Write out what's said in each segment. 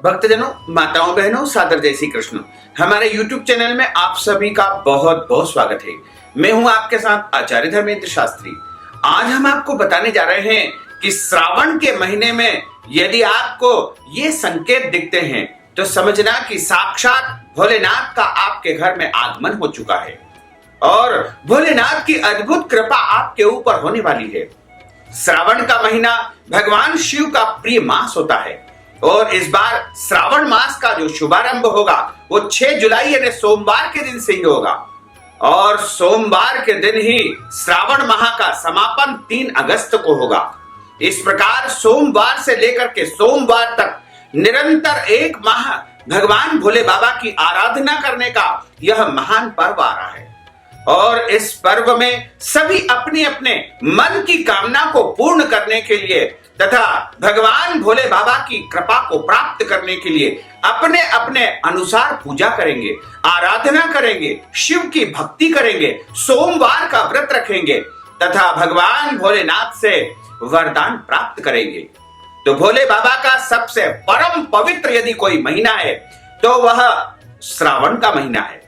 भक्तजनों, माताओं, बहनों, सादर जय श्री कृष्ण। हमारे YouTube चैनल में आप सभी का बहुत बहुत स्वागत है। मैं हूं आपके साथ आचार्य धर्मेंद्र शास्त्री। आज हम आपको बताने जा रहे हैं कि श्रावण के महीने में यदि आपको ये संकेत दिखते हैं तो समझना कि साक्षात भोलेनाथ का आपके घर में आगमन हो चुका है और भोलेनाथ की अद्भुत कृपा आपके ऊपर होने वाली है। श्रावण का महीना भगवान शिव का प्रिय मास होता है और इस बार श्रावण मास का जो शुभारंभ होगा वो 6 जुलाई यानी सोमवार के दिन से ही होगा और सोमवार के दिन ही श्रावण माह का समापन 3 अगस्त को होगा। इस प्रकार सोमवार से लेकर के सोमवार तक निरंतर 1 माह भगवान भोले बाबा की आराधना करने का यह महान पर्व आ रहा है और इस पर्व में सभी अपने अपने मन की कामना को पूर्ण करने के लिए तथा भगवान भोले बाबा की कृपा को प्राप्त करने के लिए अपने अपने अनुसार पूजा करेंगे, आराधना करेंगे, शिव की भक्ति करेंगे, सोमवार का व्रत रखेंगे तथा भगवान भोलेनाथ से वरदान प्राप्त करेंगे। तो भोले बाबा का सबसे परम पवित्र यदि कोई महीना है तो वह श्रावण का महीना है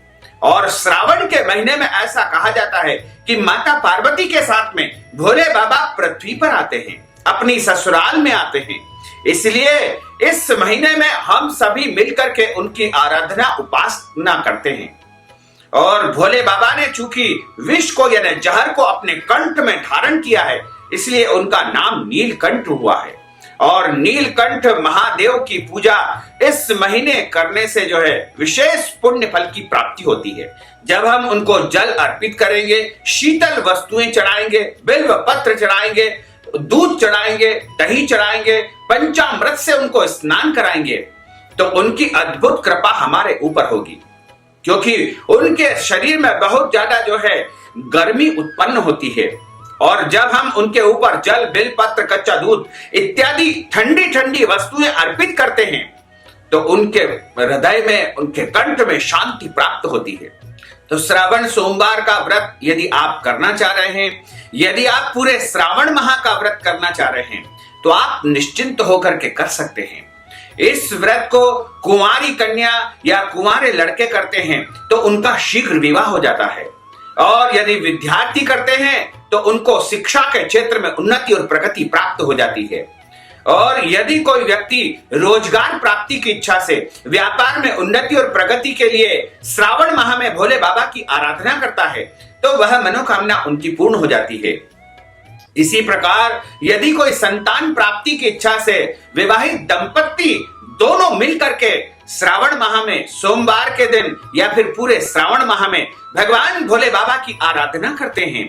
और श्रावण के महीने में ऐसा कहा जाता है कि माता पार्वती के साथ में भोले बाबा पृथ्वी पर आते हैं, अपनी ससुराल में आते हैं। इसलिए इस महीने में हम सभी मिलकर के उनकी आराधना उपासना करते हैं और भोले बाबा ने चूंकि विष को यानी जहर को अपने कंठ में धारण किया है इसलिए उनका नाम नीलकंठ हुआ है और नीलकंठ महादेव की पूजा इस महीने करने से जो है विशेष पुण्य फल की प्राप्ति होती है। जब हम उनको जल अर्पित करेंगे, शीतल वस्तुएं चढ़ाएंगे, बिल्व पत्र चढ़ाएंगे, दूध चढ़ाएंगे, दही चढ़ाएंगे, पंचामृत से उनको स्नान कराएंगे तो उनकी अद्भुत कृपा हमारे ऊपर होगी क्योंकि उनके शरीर में बहुत ज्यादा जो है गर्मी उत्पन्न होती है और जब हम उनके ऊपर जल, बिल पत्र, कच्चा दूध इत्यादि ठंडी ठंडी वस्तुएं अर्पित करते हैं तो उनके हृदय में, उनके कंठ में शांति प्राप्त होती है। तो श्रावण सोमवार का व्रत यदि आप करना चाह रहे हैं, यदि आप पूरे श्रावण माह का व्रत करना चाह रहे हैं तो आप निश्चिंत होकर के कर सकते हैं। इस व्रत को कुंवारी कन्या या कुंवारे लड़के करते हैं तो उनका शीघ्र विवाह हो जाता है और यदि विद्यार्थी करते हैं तो उनको शिक्षा के क्षेत्र में उन्नति और प्रगति प्राप्त हो जाती है और यदि कोई व्यक्ति रोजगार प्राप्ति की इच्छा से व्यापार में उन्नति और प्रगति के लिए श्रावण माह में भोले बाबा की आराधना करता है तो वह मनोकामना उनकी पूर्ण हो जाती है। इसी प्रकार यदि कोई संतान प्राप्ति की इच्छा से विवाहित दंपत्ति दोनों मिलकर के श्रावण माह में सोमवार के दिन या फिर पूरे श्रावण माह में भगवान भोले बाबा की आराधना करते हैं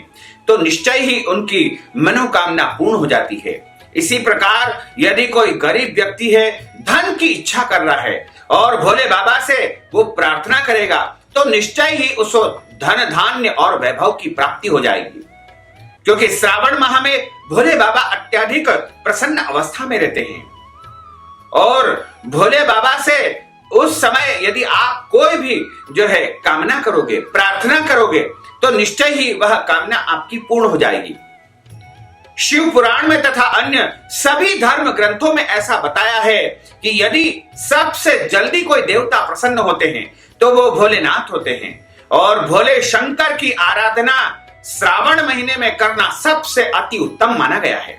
तो निश्चय ही उनकी मनोकामना पूर्ण हो जाती है। इसी प्रकार यदि कोई गरीब व्यक्ति है, धन की इच्छा कर रहा है और भोले बाबा से वो प्रार्थना करेगा तो निश्चय ही उसको धन, धान्य और वैभव की प्राप्ति हो जाएगी क्योंकि श्रावण माह में भोले बाबा अत्यधिक प्रसन्न अवस्था में रहते हैं और भोले बाबा से उस समय यदि आप कोई भी जो है कामना करोगे, प्रार्थना करोगे तो निश्चय ही वह कामना आपकी पूर्ण हो जाएगी। शिव पुराण में तथा अन्य सभी धर्म ग्रंथों में ऐसा बताया है कि यदि सबसे जल्दी कोई देवता प्रसन्न होते हैं तो वो भोलेनाथ होते हैं और भोले शंकर की आराधना श्रावण महीने में करना सबसे अति उत्तम माना गया है।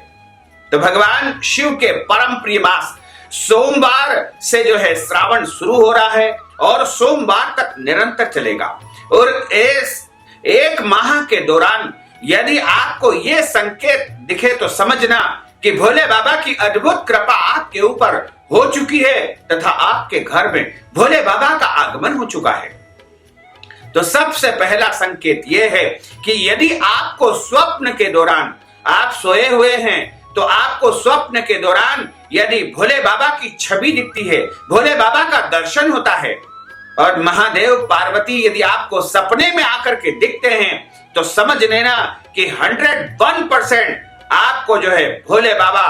तो भगवान शिव के परम प्रिय मास सोमवार से जो है श्रावण शुरू हो रहा है और सोमवार तक निरंतर चलेगा और इस 1 माह के दौरान यदि आपको ये संकेत दिखे तो समझना कि भोले बाबा की अद्भुत कृपा आपके ऊपर हो चुकी है तथा आपके घर में भोले बाबा का आगमन हो चुका है। तो सबसे पहला संकेत यह है कि यदि आपको स्वप्न के दौरान आप सोए हुए हैं तो आपको स्वप्न के दौरान यदि भोले बाबा की छवि दिखती है, भोले बाबा का दर्शन होता है और महादेव पार्वती यदि आपको सपने में आकर के दिखते हैं तो समझ लेना कि 101% आपको जो है भोले बाबा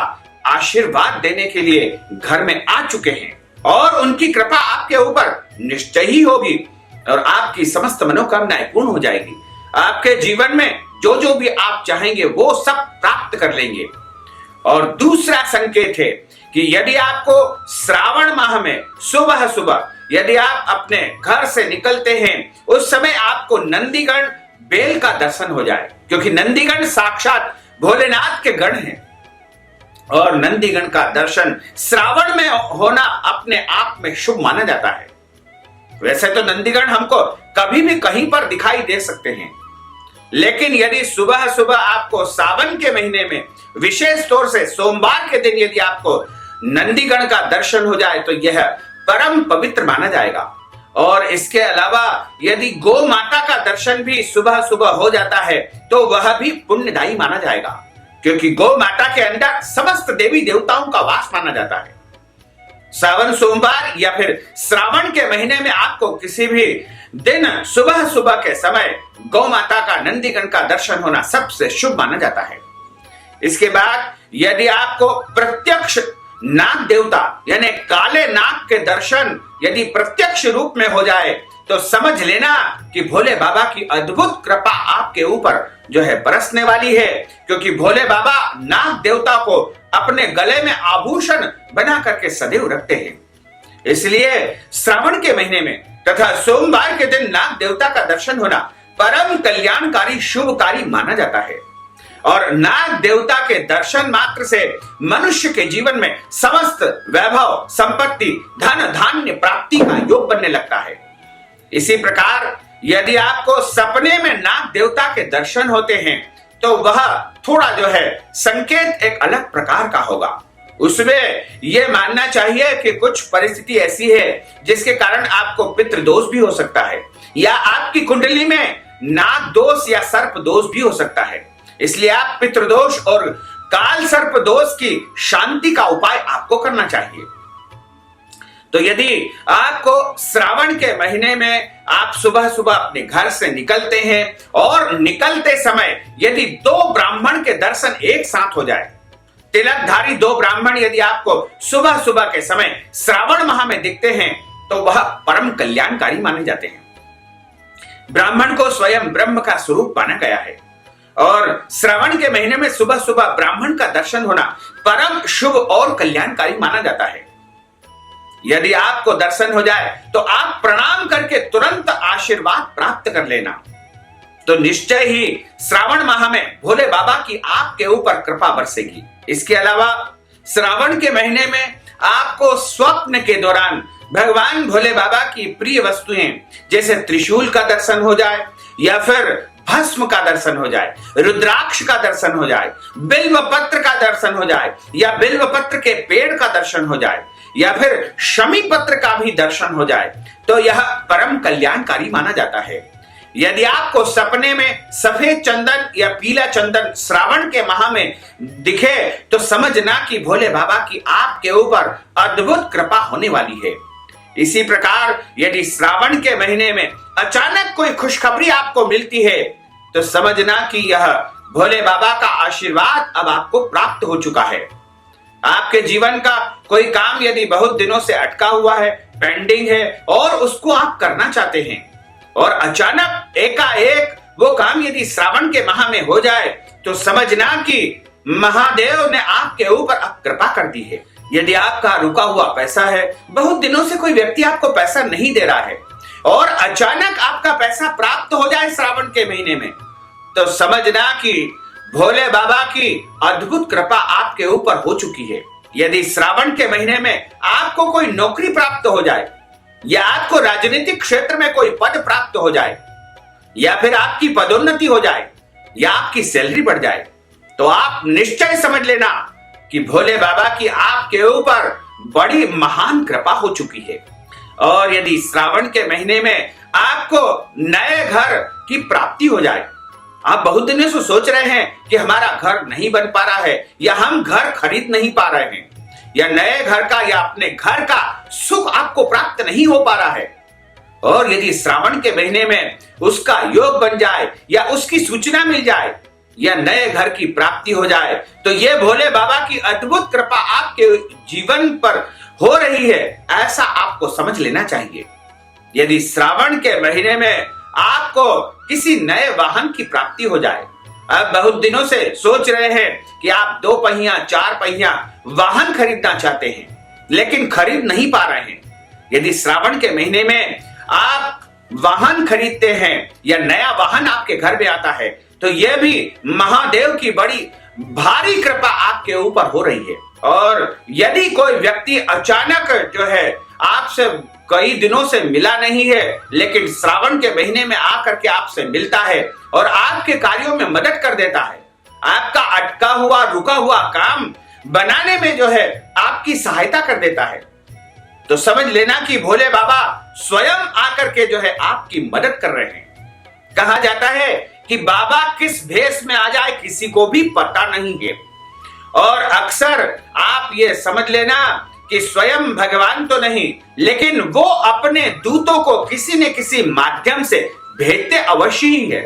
आशीर्वाद देने के लिए घर में आ चुके हैं और उनकी कृपा आपके ऊपर निश्चय ही होगी और आपकी समस्त मनोकामनाएं पूर्ण हो जाएगी। आपके जीवन में जो जो भी आप चाहेंगे वो सब प्राप्त कर लेंगे। और दूसरा संकेत है कि यदि आपको श्रावण माह में सुबह सुबह यदि आप अपने घर से निकलते हैं, उस समय आपको नंदीगण बेल का दर्शन हो जाए, क्योंकि नंदीगण साक्षात भोलेनाथ के गण हैं और नंदीगण का दर्शन श्रावण में होना अपने आप में शुभ माना जाता है। वैसे तो नंदीगण हमको कभी भी कहीं पर दिखाई दे सकते हैं, लेकिन यदि सुबह सुबह आपको सावन के महीने में विशेष तौर से सोमवार के दिन यदि आपको नंदीगण का दर्शन हो जाए तो यह परम पवित्र माना जाएगा। और इसके अलावा यदि गौ माता का दर्शन भी सुबह सुबह हो जाता है तो वह भी पुण्यदायी माना जाएगा, क्योंकि गौ माता के अंदर समस्त देवी देवताओं का वास माना जाता है। सावन सोमवार या फिर श्रावण के महीने में आपको किसी भी दिन सुबह सुबह के समय गौ माता का नंदीगण का दर्शन होना सबसे शुभ माना जाता है। इसके बाद यदि आपको प्रत्यक्ष नाग देवता यानी काले नाग के दर्शन यदि प्रत्यक्ष रूप में हो जाए तो समझ लेना कि भोले बाबा की अद्भुत कृपा आपके ऊपर जो है बरसने वाली है, क्योंकि भोले बाबा नाग देवता को अपने गले में आभूषण बना करके सदैव रखते हैं। इसलिए श्रावण के महीने में तथा सोमवार के दिन नाग देवता का दर्शन होना परम कल्याणकारी शुभकारी माना जाता है। और नाग देवता के दर्शन मात्र से मनुष्य के जीवन में समस्त वैभव संपत्ति धन धान्य प्राप्ति का योग बनने लगता है। इसी प्रकार यदि आपको सपने में नाग देवता के दर्शन होते हैं तो वह थोड़ा जो है संकेत एक अलग प्रकार का होगा। उसमें यह मानना चाहिए कि कुछ परिस्थिति ऐसी है जिसके कारण आपको पितृदोष भी हो सकता है, या आपकी कुंडली में नाग दोष या सर्प दोष भी हो सकता है। इसलिए आप पितृदोष और काल सर्प दोष की शांति का उपाय आपको करना चाहिए। तो यदि आपको श्रावण के महीने में आप सुबह सुबह अपने घर से निकलते हैं और निकलते समय यदि दो ब्राह्मण के दर्शन एक साथ हो जाए, तिलकधारी दो ब्राह्मण यदि आपको सुबह सुबह के समय श्रावण माह में दिखते हैं तो वह परम कल्याणकारी माने जाते हैं। ब्राह्मण को स्वयं ब्रह्म का स्वरूप माना गया है और श्रावण के महीने में सुबह सुबह ब्राह्मण का दर्शन होना परम शुभ और कल्याणकारी माना जाता है। यदि आपको दर्शन हो जाए तो आप प्रणाम करके तुरंत आशीर्वाद प्राप्त कर लेना, तो निश्चय ही श्रावण माह में भोले बाबा की आपके ऊपर कृपा बरसेगी। इसके अलावा श्रावण के महीने में आपको स्वप्न के दौरान भगवान भोले बाबा की प्रिय वस्तुएं जैसे त्रिशूल का दर्शन हो जाए, या फिर भस्म का दर्शन हो जाए, रुद्राक्ष का दर्शन हो जाए, बिल्व पत्र का दर्शन हो जाए, या बिल्व पत्र के पेड़ का दर्शन हो जाए, या फिर शमी पत्र का भी दर्शन हो जाए, तो यह परम कल्याणकारी माना जाता है। यदि आपको सपने में सफेद चंदन या पीला चंदन श्रावण के माह में दिखे तो समझना कि भोले बाबा की आपके ऊपर अद्भुत कृपा होने वाली है। इसी प्रकार यदि श्रावण के महीने में अचानक कोई खुशखबरी आपको मिलती है तो समझना कि यह भोले बाबा का आशीर्वाद अब आपको प्राप्त हो चुका है। आपके जीवन का कोई काम यदि बहुत दिनों से अटका हुआ है, पेंडिंग है और उसको आप करना चाहते हैं और अचानक एकाएक वो काम यदि श्रावण के माह में हो जाए तो समझना कि महादेव ने आपके ऊपर अब कृपा कर दी है। यदि आपका रुका हुआ पैसा है, बहुत दिनों से कोई व्यक्ति आपको पैसा नहीं दे रहा है और अचानक आपका पैसा प्राप्त हो जाए श्रावण के महीने में, तो समझना कि भोले बाबा की अद्भुत कृपा आपके ऊपर हो चुकी है। यदि श्रावण के महीने में आपको कोई नौकरी प्राप्त हो जाए, या आपको राजनीतिक क्षेत्र में कोई पद प्राप्त हो जाए, या फिर आपकी पदोन्नति हो जाए, या आपकी सैलरी बढ़ जाए, तो आप निश्चय समझ लेना कि भोले बाबा की आपके ऊपर बड़ी महान कृपा हो चुकी है। और यदि श्रावण के महीने में आपको नए घर की प्राप्ति हो जाए, आप बहुत दिनों से सोच रहे हैं कि हमारा घर नहीं बन पा रहा है, या हम घर खरीद नहीं पा रहे हैं, या नए घर का या अपने घर का सुख आपको प्राप्त नहीं हो पा रहा है, और यदि श्रावण के महीने में उसका योग बन जाए या उसकी सूचना मिल जाए या नए घर की प्राप्ति हो जाए, तो यह भोले बाबा की अद्भुत कृपा आपके जीवन पर हो रही है, ऐसा आपको समझ लेना चाहिए। यदि श्रावण के महीने में आपको किसी नए वाहन की प्राप्ति हो जाए, अब बहुत दिनों से सोच रहे हैं कि आप 2 पहिया 4 पहिया वाहन खरीदना चाहते हैं, लेकिन खरीद नहीं पा रहे हैं। यदि श्रावण के महीने में आप वाहन खरीदते हैं या नया वाहन आपके घर में आता है, तो यह भी महादेव की बड़ी भारी कृपा आपके ऊपर हो रही है। और यदि कोई व्यक्ति अचानक जो है आपसे कई दिनों से मिला नहीं है, लेकिन श्रावण के महीने में आकर के आपसे मिलता है और आपके कार्यों में मदद कर देता है, आपका अटका हुआ रुका हुआ काम बनाने में जो है आपकी सहायता कर देता है, तो समझ लेना कि भोले बाबा स्वयं आकर के जो है आपकी मदद कर रहे हैं। कहा जाता है कि बाबा किस भेष में आ जाए किसी को भी पता नहीं है, और अक्सर आप ये समझ लेना कि स्वयं भगवान तो नहीं, लेकिन वो अपने दूतों को किसी न किसी माध्यम से भेजते अवश्य ही है।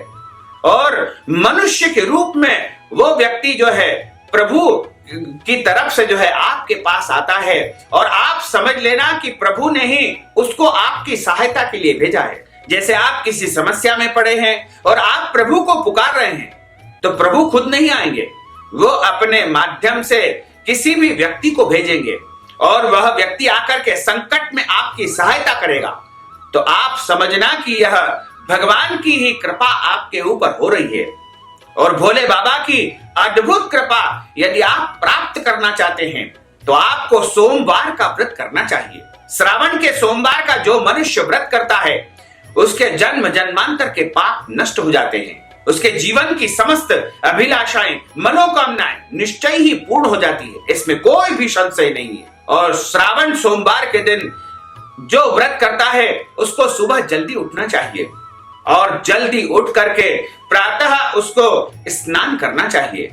और मनुष्य के रूप में वो व्यक्ति जो है प्रभु की तरफ से जो है आपके पास आता है, और आप समझ लेना कि प्रभु ने ही उसको आपकी सहायता के लिए भेजा है। जैसे आप किसी समस्या में पड़े हैं और आप प्रभु को पुकार रहे हैं, तो प्रभु खुद नहीं आएंगे, वो अपने माध्यम से किसी भी व्यक्ति को भेजेंगे और वह व्यक्ति आकर के संकट में आपकी सहायता करेगा। तो आप समझना कि यह भगवान की ही कृपा आपके ऊपर हो रही है। और भोले बाबा की अद्भुत कृपा यदि आप प्राप्त करना चाहते हैं, तो आपको सोमवार का व्रत करना चाहिए। श्रावण के सोमवार का जो मनुष्य व्रत करता है, उसके जन्म जन्मांतर के पाप नष्ट हो जाते हैं, उसके जीवन की समस्त अभिलाषाएं मनोकामनाएं निश्चय ही पूर्ण हो जाती है, इसमें कोई भी संशय नहीं है। और श्रावण सोमवार के दिन जो व्रत करता है उसको सुबह जल्दी उठना चाहिए, और जल्दी उठ करके प्रातः उसको स्नान करना चाहिए।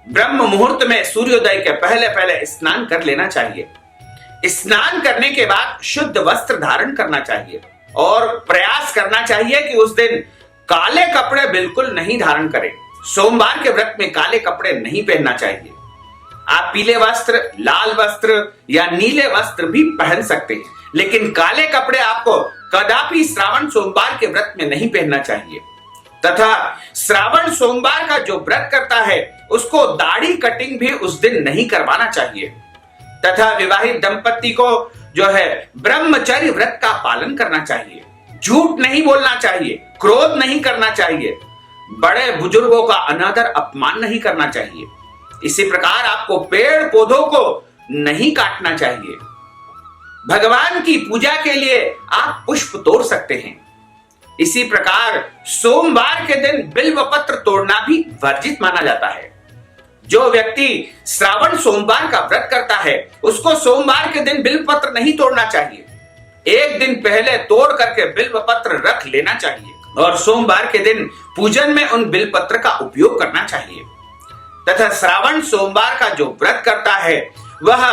ब्रह्म मुहूर्त में सूर्योदय के पहले पहले स्नान कर लेना चाहिए। स्नान करने के बाद शुद्ध वस्त्र धारण करना चाहिए, और प्रयास करना चाहिए कि उस दिन काले कपड़े बिल्कुल नहीं धारण करें। सोमवार के व्रत में काले कपड़े नहीं पहनना चाहिए। आप पीले वस्त्र, लाल वस्त्र या नीले वस्त्र भी पहन सकते हैं, लेकिन काले कपड़े आपको कदापि श्रावण सोमवार के व्रत में नहीं पहनना चाहिए। तथा श्रावण सोमवार का जो व्रत करता है उसको दाढ़ी कटिंग भी उस दिन नहीं करवाना चाहिए। तथा विवाहित दंपति को जो है ब्रह्मचर्य व्रत का पालन करना चाहिए। झूठ नहीं बोलना चाहिए, क्रोध नहीं करना चाहिए, बड़े बुजुर्गों का अनादर अपमान नहीं करना चाहिए। इसी प्रकार आपको पेड़ पौधों को नहीं काटना चाहिए। भगवान की पूजा के लिए आप पुष्प तोड़ सकते हैं। इसी प्रकार सोमवार के दिन बिल्व पत्र तोड़ना भी वर्जित माना जाता है। जो व्यक्ति श्रावण सोमवार का व्रत करता है उसको सोमवार के दिन बिल्व पत्र नहीं तोड़ना चाहिए। एक दिन पहले तोड़ करके बिल्व पत्र रख लेना चाहिए, और सोमवार के दिन पूजन में उन बिल्व पत्र का उपयोग करना चाहिए। तथा श्रावण सोमवार का जो व्रत करता है वह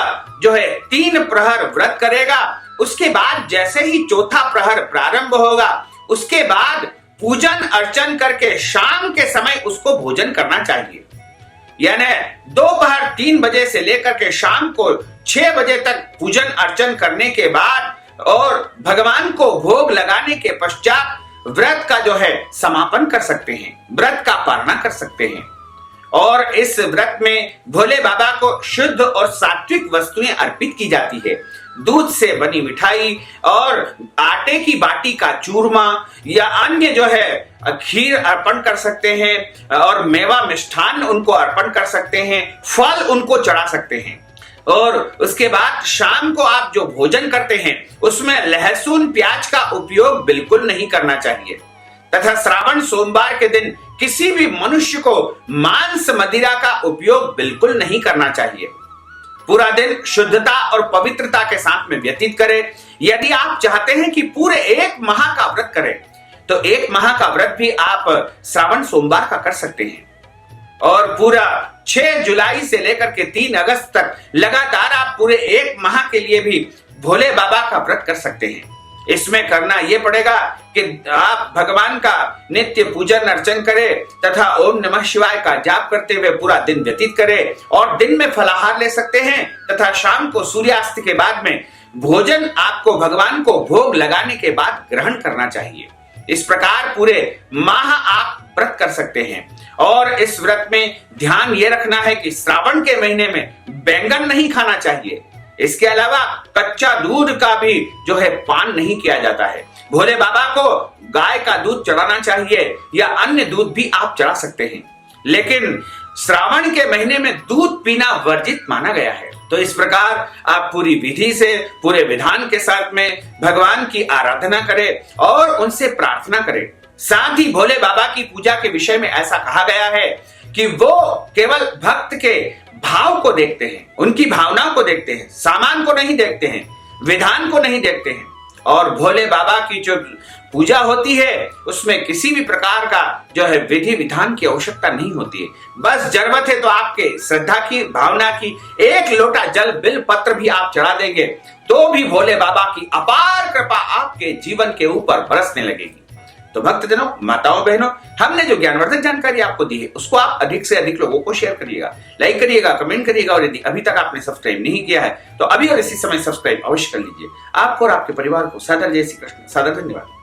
जो है 3 प्रहर व्रत करेगा। उसके बाद जैसे ही चौथा प्रहर प्रारंभ होगा, उसके बाद पूजन अर्चन करके शाम के समय उसको भोजन करना चाहिए। यानी दोपहर 3 बजे से लेकर के शाम को 6 बजे तक पूजन अर्चन करने के बाद और भगवान को भोग लगाने के पश्चात व्रत का जो है समापन कर सकते हैं, व्रत का पालना कर सकते हैं। और इस व्रत में भोले बाबा को शुद्ध और सात्विक वस्तुएं अर्पित की जाती है। दूध से बनी मिठाई और आटे की बाटी का चूरमा या अन्य जो है खीर अर्पण कर सकते हैं, और मेवा मिष्ठान उनको अर्पण कर सकते हैं, फल उनको चढ़ा सकते हैं। और उसके बाद शाम को आप जो भोजन करते हैं उसमें लहसुन प्याज का उपयोग बिल्कुल नहीं करना चाहिए। तथा श्रावण सोमवार के दिन किसी भी मनुष्य को मांस मदिरा का उपयोग बिल्कुल नहीं करना चाहिए। पूरा दिन शुद्धता और पवित्रता के साथ में व्यतीत करें। यदि आप चाहते हैं कि पूरे 1 माह का व्रत करें, तो 1 माह का व्रत भी आप श्रावण सोमवार का कर सकते हैं। और पूरा 6 जुलाई से लेकर के 3 अगस्त तक लगातार आप पूरे 1 माह के लिए भी भोले बाबा का व्रत कर सकते हैं। इसमें करना यह पड़ेगा कि आप भगवान का नित्य पूजन अर्चन करें तथा ओम नमः शिवाय का जाप करते हुए पूरा दिन व्यतीत करें, और दिन में फलाहार ले सकते हैं तथा शाम को सूर्यास्त के बाद में भोजन आपको भगवान को भोग लगाने के बाद ग्रहण करना चाहिए। इस प्रकार पूरे माह आप व्रत कर सकते हैं। और इस व्रत में ध्यान ये रखना है कि श्रावण के महीने में बैंगन नहीं खाना चाहिए। इसके अलावा कच्चा दूध का भी जो है पान नहीं किया जाता है। भोले बाबा को गाय का दूध चढ़ाना चाहिए या अन्य दूध भी आप चढ़ा सकते हैं, लेकिन श्रावण के महीने में दूध पीना वर्जित माना गया है। तो इस प्रकार आप पूरी विधि से, पूरे विधान के साथ में भगवान की आराधना करें और उनसे प्रार्थना करें। साथ ही भोले बाबा की पूजा के विषय में ऐसा कहा गया है कि वो केवल भक्त के भाव को देखते हैं, उनकी भावनाओं को देखते हैं, सामान को नहीं देखते हैं, विधान को नहीं देखते हैं। और भोले बाबा की जो पूजा होती है उसमें किसी भी प्रकार का जो है विधि विधान की आवश्यकता नहीं होती है। बस जरूरत है तो आपके श्रद्धा की, भावना की, एक लोटा जल बिल पत्र भी आप चढ़ा देंगे तो भी भोले बाबा की अपार कृपा आपके जीवन के ऊपर बरसने लगेगी। तो भक्तजनों, माताओं, बहनों, हमने जो ज्ञानवर्धक जानकारी आपको दी है उसको आप अधिक से अधिक लोगों को शेयर करिएगा, लाइक करिएगा, कमेंट करिएगा। और यदि अभी तक आपने सब्सक्राइब नहीं किया है तो अभी और इसी समय सब्सक्राइब अवश्य कर लीजिए। आपको और आपके परिवार को सादर जय श्री कृष्ण। सादर धन्यवाद।